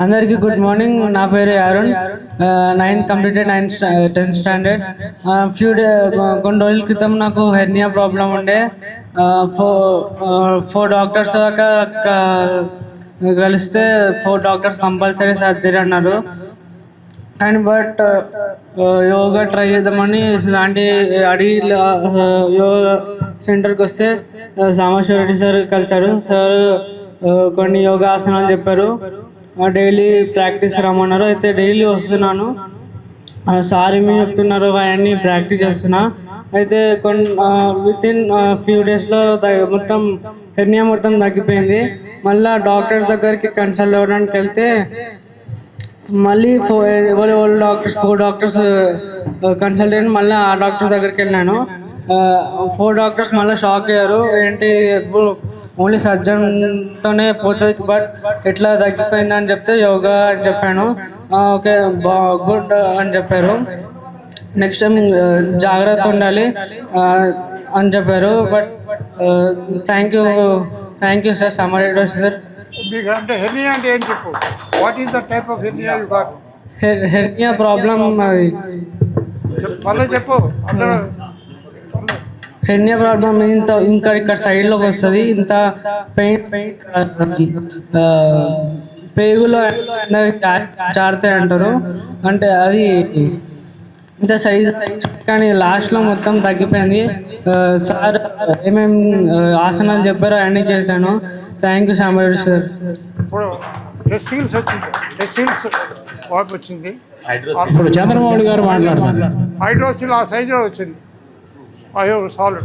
అందరికీ good morning. నా పేరు Arun. Ninth completed, 10th standard. కొన్ని రోజుల క్రితం నాకు హెర్నియా ప్రాబ్లం ఉండే. ఫోర్ డాక్టర్స్ దాకా కలిస్తే 4 డాక్టర్స్ కంపల్సరీ సర్జరీ అన్నారు. కానీ యోగా ట్రై చేద్దామని ఇలాంటి అడిగి యోగా సెంటర్కి వస్తే సామేశ్వర రెడ్డి సార్ కలిశారు. సార్ కొన్ని యోగా ఆసనాలు చెప్పారు. డైలీ ప్రాక్టీస్ రమ్మన్నారు. అయితే డైలీ వస్తున్నాను. సార్ ఏమి చెప్తున్నారు అవన్నీ ప్రాక్టీస్ చేస్తున్నా. అయితే వితిన్ ఫ్యూ డేస్లో మొత్తం హెర్నియా మొత్తం తగ్గిపోయింది. మళ్ళీ డాక్టర్స్ దగ్గరికి కన్సల్ట్ అవ్వడానికి వెళ్తే మళ్ళీ 4 డాక్టర్స్ కన్సల్ట్ అయ్యి మళ్ళీ ఆ డాక్టర్స్ దగ్గరికి వెళ్ళాను. 4 డాక్టర్స్ మళ్ళీ షాక్ అయ్యారు. ఏంటి ఓన్లీ సర్జన్తోనే పోతుంది, బట్ ఎట్లా తగ్గిపోయిందని చెప్తే యోగా అని చెప్పాను. ఓకే గుడ్ అని చెప్పారు. నెక్స్ట్ టైం జాగ్రత్త ఉండాలి అని చెప్పారు. But thank you sir, Samareddy sir. Hernia అంటే ఏం చెప్పు? What is the type of hernia you got? Hernia problem అది మళ్ళీ చెప్పు. అందరూ హెర్నియా ప్రాబ్లం ఇంకా ఇక్కడ సైడ్లోకి వస్తుంది. ఇంత పెయిన్ పేగులో జారుతాయి అంటారు. అంటే అది ఇంత సైజ్, కానీ లాస్ట్లో మొత్తం తగ్గిపోయింది. సార్ ఏమేమి ఆసనాలు చెప్పారో అన్నీ చేశాను. Thank you Samareddy sir. ఇప్పుడు టెస్టిల్స్ వచ్చింది. ఇప్పుడు చంద్రబాబు గారు మాట్లాడుతున్నారు. హైడ్రోసిల్ ఆ సైజులో వచ్చింది. సాల్వ్